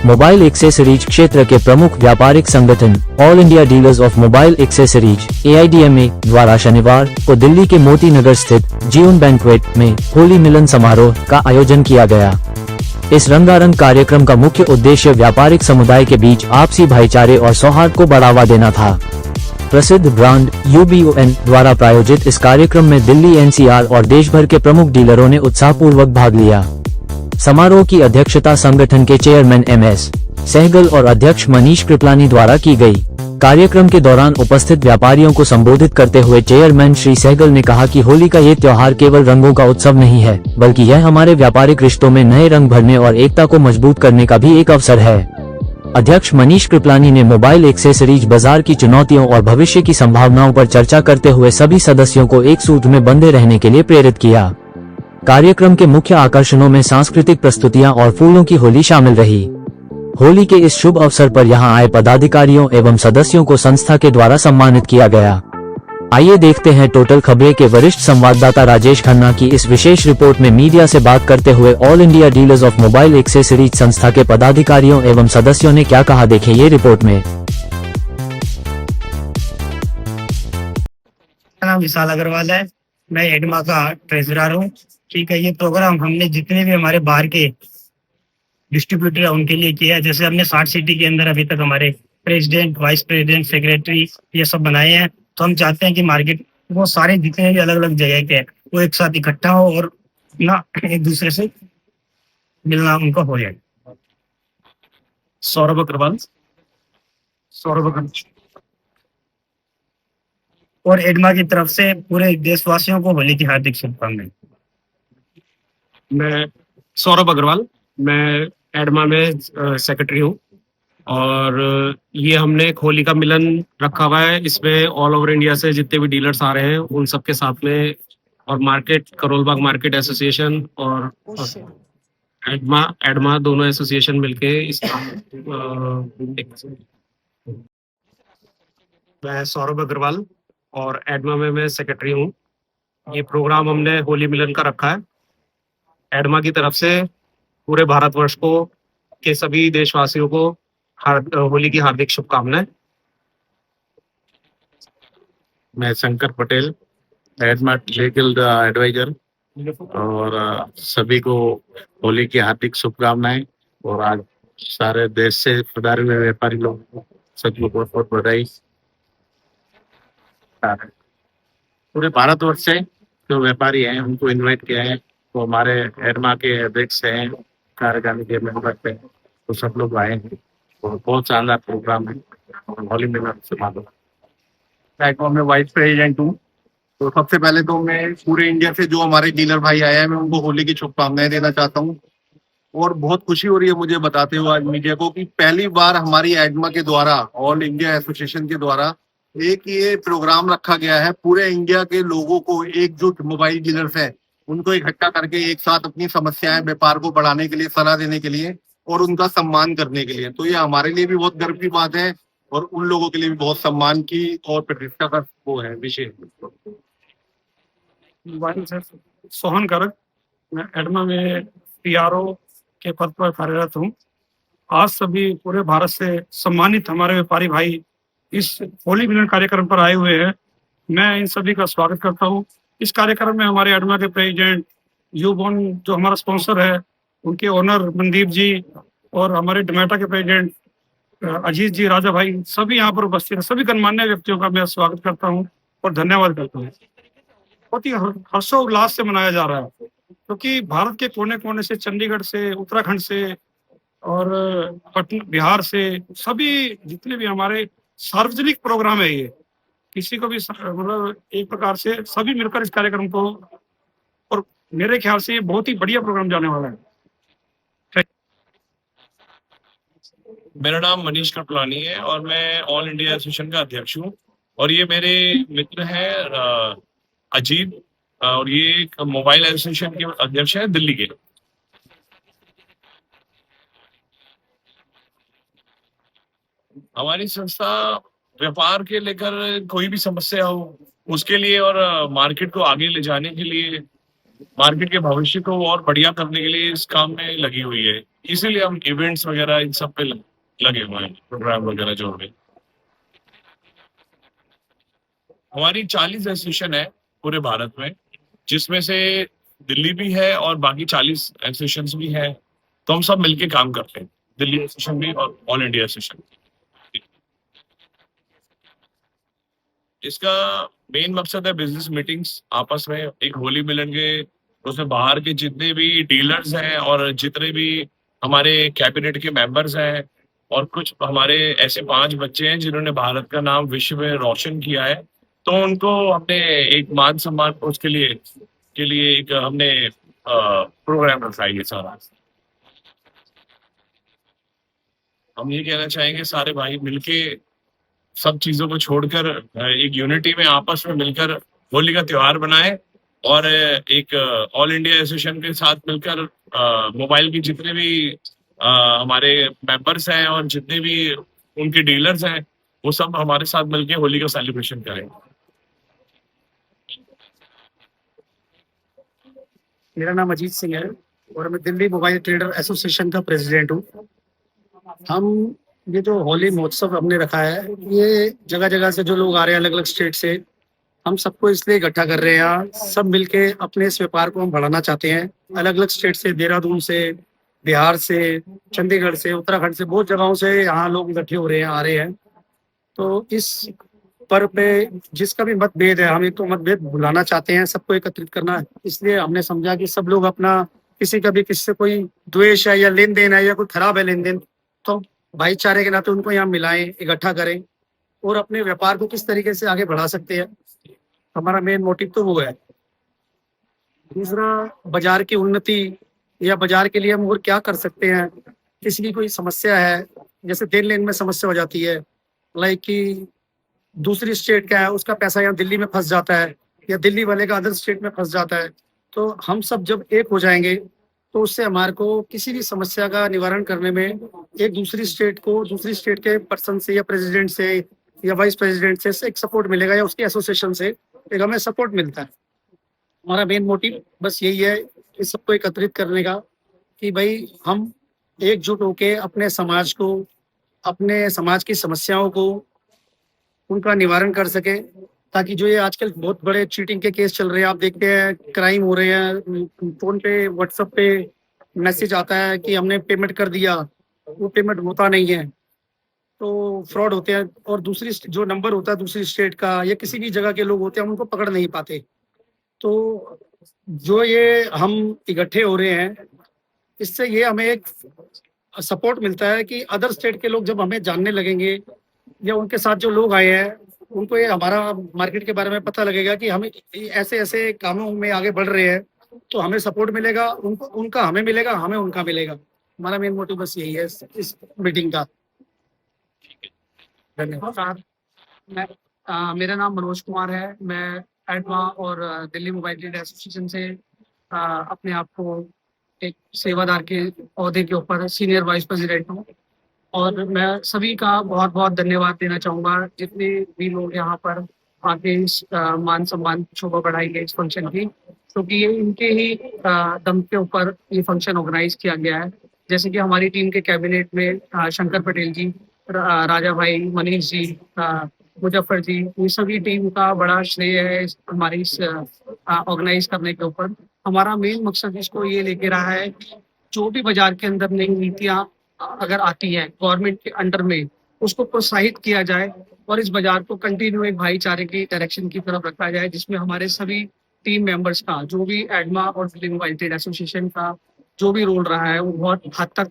Mobile accessories क्षेत्र के प्रमुख व्यापारिक संगठन all India dealers of mobile accessories AIDMA द्वारा शनिवार को दिल्ली के मोती नगर स्थित जीवन बैंक्वेट में होली मिलन समारोह का आयोजन किया गया। इस रंगारंग कार्यक्रम का मुख्य उद्देश्य व्यापारिक समुदाय के बीच आपसी भाईचारे और सौहार्द को बढ़ावा देना था। प्रसिद्ध ब्रांड UBON द्वारा प्रायोजित इस कार्यक्रम में दिल्ली NCR और देश भर के प्रमुख डीलरों ने उत्साहपूर्वक भाग लिया। समारोह की अध्यक्षता संगठन के चेयरमैन MS सहगल और अध्यक्ष मनीष कृपलानी द्वारा की गई। कार्यक्रम के दौरान उपस्थित व्यापारियों को संबोधित करते हुए चेयरमैन श्री सहगल ने कहा कि होली का ये त्योहार केवल रंगों का उत्सव नहीं है, बल्कि यह हमारे व्यापारिक रिश्तों में नए रंग भरने और एकता को मजबूत करने का भी एक अवसर है। अध्यक्ष मनीष कृपलानी ने मोबाइल एक्सेसरीज बाजार की चुनौतियों और भविष्य की संभावनाओं पर चर्चा करते हुए सभी सदस्यों को एक सूत्र में बंधे रहने के लिए प्रेरित किया। कार्यक्रम के मुख्य आकर्षणों में सांस्कृतिक प्रस्तुतियां और फूलों की होली शामिल रही। होली के इस शुभ अवसर पर यहां आए पदाधिकारियों एवं सदस्यों को संस्था के द्वारा सम्मानित किया गया। आइए देखते हैं टोटल खबरें के वरिष्ठ संवाददाता राजेश खन्ना की इस विशेष रिपोर्ट में मीडिया से बात करते हुए all India dealers of mobile accessories संस्था के पदाधिकारियों एवं सदस्यों ने क्या कहा, देखें ये रिपोर्ट में। नाम विशाल अग्रवाल है, मैं एडमा का ट्रेजरर हूँ। ठीक है, ये प्रोग्राम हमने जितने भी हमारे बाहर के डिस्ट्रीब्यूटर है उनके लिए किया है। जैसे हमने 60 सिटी के अंदर अभी तक हमारे प्रेसिडेंट, वाइस प्रेसिडेंट, सेक्रेटरी ये सब बनाए हैं। तो हम चाहते हैं कि मार्केट वो सारे जितने भी अलग अलग जगह के हैं वो एक साथ इकट्ठा हो और ना एक दूसरे से मिलना उनको हो जाए। सौरभ अग्रवाल और एडमा की तरफ से पूरे देशवासियों को होली की हार्दिक शुभकामनाएं। मैं सौरभ अग्रवाल, मैं एडमा में सेक्रेटरी हूँ और ये हमने एक होली का मिलन रखा हुआ है। इसमें ऑल ओवर इंडिया से जितने भी डीलर्स आ रहे हैं उन सबके साथ में और मार्केट करोलबाग मार्केट एसोसिएशन और एडमा दोनों एसोसिएशन मिलके इस मैं सौरभ अग्रवाल और एडमा में मैं सेक्रेटरी हूँ। ये प्रोग्राम हमने होली मिलन का रखा है एडमा की तरफ से। पूरे भारतवर्ष को के सभी देशवासियों को होली की हार्दिक शुभकामनाएं। मैं शंकर पटेल, एडमा लीगल एडवाइजर, और सभी को होली की हार्दिक शुभकामनाएं। और आज सारे देश से पधारे हुए व्यापारी लोग सभी को बहुत बहुत बधाई। पूरे भारतवर्ष से जो व्यापारी हैं उनको इनवाइट किया है। तो हमारे एडमा के अध्यक्ष हैं, कार्यकारिणी के मेंबर पे, तो सब लोग आए हैं और बहुत शानदार प्रोग्राम है। होली मिलन समारोह मैं वाइस प्रेसिडेंट हूँ। तो सबसे पहले तो मैं पूरे इंडिया से जो हमारे डीलर भाई आए हैं मैं उनको होली की शुभकामनाएं देना चाहता हूँ। और बहुत खुशी हो रही है मुझे बताते हुए आज मीडिया को कि पहली बार हमारी एडमा के द्वारा, ऑल इंडिया एसोसिएशन के द्वारा एक ये प्रोग्राम रखा गया है। पूरे इंडिया के लोगों को एकजुट, मोबाइल डीलर्स हैं उनको इकट्ठा करके एक साथ अपनी समस्याएं, व्यापार को बढ़ाने के लिए, सलाह देने के लिए और उनका सम्मान करने के लिए। तो ये हमारे लिए भी बहुत गर्व की बात है और उन लोगों के लिए भी बहुत सम्मान की और प्रतिष्ठा का वो है विषय। सोहन गर्ग, मैं एडमा में PRO के पद पर कार्यरत हूँ। आज सभी पूरे भारत से सम्मानित हमारे व्यापारी भाई इस होली मिलन कार्यक्रम पर आए हुए हैं। मैं इन सभी का स्वागत करता हूँ। इस कार्यक्रम में हमारे एडमा के प्रेसिडेंट UBON जो हमारा स्पॉन्सर है, उनके ओनर मनदीप जी और हमारे डोमेटा के प्रेसिडेंट अजीत जी, राजा भाई, सभी यहाँ पर उपस्थित हैं। सभी गणमान्य व्यक्तियों का मैं स्वागत करता हूँ और धन्यवाद करता हूँ। बहुत ही हर्षोल्लास से मनाया जा रहा है क्योंकि भारत के कोने कोने से, चंडीगढ़ से, उत्तराखंड से और पटना, बिहार से, सभी जितने भी हमारे सार्वजनिक प्रोग्राम है, ये किसी को भी मतलब एक प्रकार से सभी मिलकर इस कार्यक्रम को, और मेरे ख्याल से ये बहुत ही बढ़िया प्रोग्राम जाने वाला है। मेरा नाम मनीष कृपलानी है और मैं ऑल इंडिया एसोसिएशन का अध्यक्ष हूँ। और ये मेरे मित्र हैं अजीत, और ये मोबाइल एसोसिएशन के अध्यक्ष हैं दिल्ली के। हमारी संस्था व्यापार के लेकर कोई भी समस्या हो उसके लिए और मार्केट को आगे ले जाने के लिए मार्केट के भविष्य को और बढ़िया करने के लिए इस काम में लगी हुई है। इसीलिए हम इवेंट्स वगैरह इन सब पे लगे हुए हैं, प्रोग्राम वगैरह जो हमें। हमारी 40 एसोसिएशन है पूरे भारत में, जिसमें से दिल्ली भी है और बाकी 40 एसोसिएशन भी है। तो हम सब मिलके काम करते हैं, दिल्ली एसोसिएशन भी और ऑल इंडिया एसोसिएशन। इसका मेन मकसद है बिजनेस मीटिंग्स, आपस में एक होली मिलन के, उसमें बाहर के जितने भी डीलर्स हैं और जितने भी हमारे कैबिनेट के मेंबर्स हैं और कुछ हमारे ऐसे 5 बच्चे हैं जिन्होंने भारत का नाम विश्व में रोशन किया है, तो उनको हमने एक मान सम्मान उसके लिए एक हमने प्रोग्राम रखा है। ये सारा हम ये कहना चाहेंगे सारे भाई मिलके सब चीजों को छोड़कर एक यूनिटी में आपस में मिलकर होली का त्योहार बनाए और एक ऑल इंडिया एसोसिएशन के साथ मिलकर मोबाइल की जितने भी हमारे मेंबर्स हैं और जितने भी उनके डीलर्स हैं, वो सब हमारे साथ मिलके होली का सेलिब्रेशन करें। मेरा नाम अजीत सिंह है और मैं दिल्ली मोबाइल ट्रेडर एसोसिएशन का प्रेसिडेंट हूँ। हम ये जो होली महोत्सव हमने रखा है, ये जगह जगह से जो लोग आ रहे हैं अलग अलग स्टेट से, हम सबको इसलिए इकट्ठा कर रहे हैं। सब मिलके अपने इस व्यापार को हम बढ़ाना चाहते हैं। अलग अलग स्टेट से, देहरादून से, बिहार से, चंडीगढ़ से, उत्तराखंड से, बहुत जगहों से यहाँ लोग इकट्ठे हो रहे हैं, आ रहे हैं। तो इस पर्व पे जिसका भी मतभेद है, हम एक तो मतभेद भुलाना चाहते हैं, सबको एकत्रित करना है। इसलिए हमने समझा कि सब लोग अपना, किसी का भी किसी से कोई द्वेष है या लेन देन है या कोई खराब है लेन देन, तो भाईचारे के नाते उनको यहाँ मिलाएं, इकट्ठा करें और अपने व्यापार को किस तरीके से आगे बढ़ा सकते हैं, हमारा मेन मोटिव तो वो है। दूसरा, बाजार की उन्नति या बाजार के लिए हम और क्या कर सकते हैं। किसी की कोई समस्या है, जैसे देन लेन में समस्या हो जाती है, लाइक कि दूसरी स्टेट का है, उसका पैसा यहाँ दिल्ली में फंस जाता है या दिल्ली वाले का अदर स्टेट में फंस जाता है। तो हम सब जब एक हो जाएंगे तो उससे हमारे को किसी भी समस्या का निवारण करने में एक दूसरी स्टेट के पर्सन से या प्रेसिडेंट से या वाइस प्रेसिडेंट से एक सपोर्ट मिलेगा या उसके एसोसिएशन से एक हमें सपोर्ट मिलता है। हमारा मेन मोटिव बस यही है, इस सबको एकत्रित करने का, कि भाई हम एकजुट होके अपने समाज को, अपने समाज की समस्याओं को, उनका निवारण कर सके, ताकि जो ये आजकल बहुत बड़े चीटिंग के केस चल रहे हैं, आप देखते हैं क्राइम हो रहे हैं, फोन पे व्हाट्सएप पे मैसेज आता है कि हमने पेमेंट कर दिया, वो पेमेंट होता नहीं है, तो फ्रॉड होते हैं। और दूसरी जो नंबर होता है दूसरी स्टेट का या किसी भी जगह के लोग होते हैं, हम उनको पकड़ नहीं पाते। तो जो ये हम इकट्ठे हो रहे हैं, इससे ये हमें एक सपोर्ट मिलता है कि अदर स्टेट के लोग जब हमें जानने लगेंगे या उनके साथ जो लोग आए हैं उनको ये हमारा मार्केट के बारे में पता लगेगा कि हम ऐसे ऐसे कामों में आगे बढ़ रहे हैं, तो हमें सपोर्ट मिलेगा, उनका हमें मिलेगा, हमें उनका मिलेगा। हमारा मेन मोटिव बस यही है इस मीटिंग का। धन्यवाद। मेरा नाम मनोज कुमार है। मैं एडमा और दिल्ली मोबाइल ट्रेड एसोसिएशन से अपने आप को एक सेवादार के ओहदे के ऊपर सीनियर वाइस प्रेसिडेंट हूँ और मैं सभी का बहुत बहुत धन्यवाद देना चाहूँगा, जितने भी लोग यहाँ पर आके इस मान सम्मान शोभा बढ़ाई गई इस फंक्शन की, क्योंकि ये इनके ही दम के ऊपर ये फंक्शन ऑर्गेनाइज किया गया है। जैसे कि हमारी टीम के कैबिनेट में शंकर पटेल जी, राजा भाई, मनीष जी, मुजफ्फर जी, ये सभी टीम का बड़ा श्रेय है हमारी इस ऑर्गेनाइज करने के ऊपर। हमारा मेन मकसद इसको ये लेके रहा है, जो भी बाजार के अंदर नई नीतियाँ अगर आती है गवर्नमेंट के अंडर में, उसको प्रोत्साहित किया जाए और इस बाजार को कंटिन्यू एक भाईचारे की डायरेक्शन की तरफ रखा जाए, जिसमें हमारे सभी टीम मेंबर्स का, जो भी एडमा और दिल्ली मोबाइल ट्रेड एसोसिएशन का जो भी रोल रहा है, वो बहुत हद तक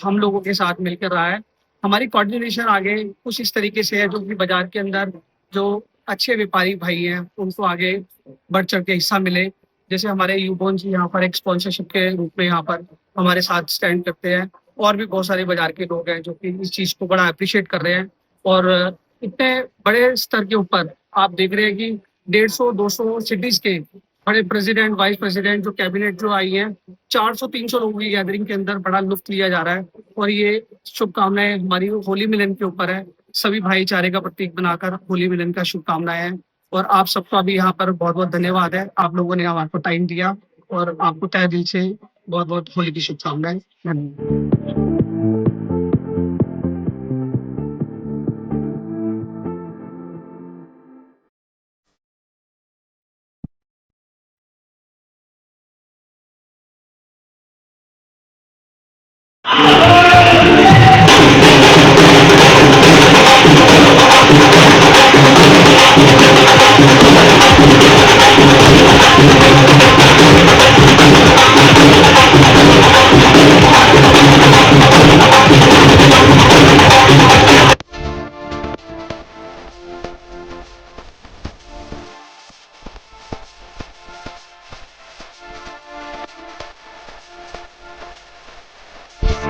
हम लोगों के साथ मिलकर रहा है। हमारी कोऑर्डिनेशन आगे कुछ इस तरीके से है, जो कि बाजार के अंदर जो अच्छे व्यापारी भाई हैं उनको आगे बढ़ चढ़ के हिस्सा मिले। जैसे हमारे यूबोन जी यहाँ पर एक स्पॉन्सरशिप के रूप में यहाँ पर हमारे साथ स्टैंड करते हैं, और भी बहुत सारे बाजार के लोग हैं जो कि इस चीज को बड़ा अप्रिशिएट कर रहे हैं। और इतने बड़े स्तर के ऊपर आप देख रहे हैं कि 150-200 सिटीज के बड़े प्रेसिडेंट, वाइस प्रेसिडेंट, जो कैबिनेट जो आई है, 400-300 लोगों की गैदरिंग के अंदर बड़ा लुत्फ लिया जा रहा है। और ये शुभकामनाएं हमारी होली मिलन के ऊपर है, सभी भाईचारे का प्रतीक बनाकर होली मिलन का शुभकामनाएं हैं। और आप सबका भी यहाँ पर बहुत बहुत धन्यवाद है, आप लोगों ने हमारे को टाइम दिया और आपको तहे दिल से बहुत बहुत होली की शुभकामनाएं। धन्यवाद।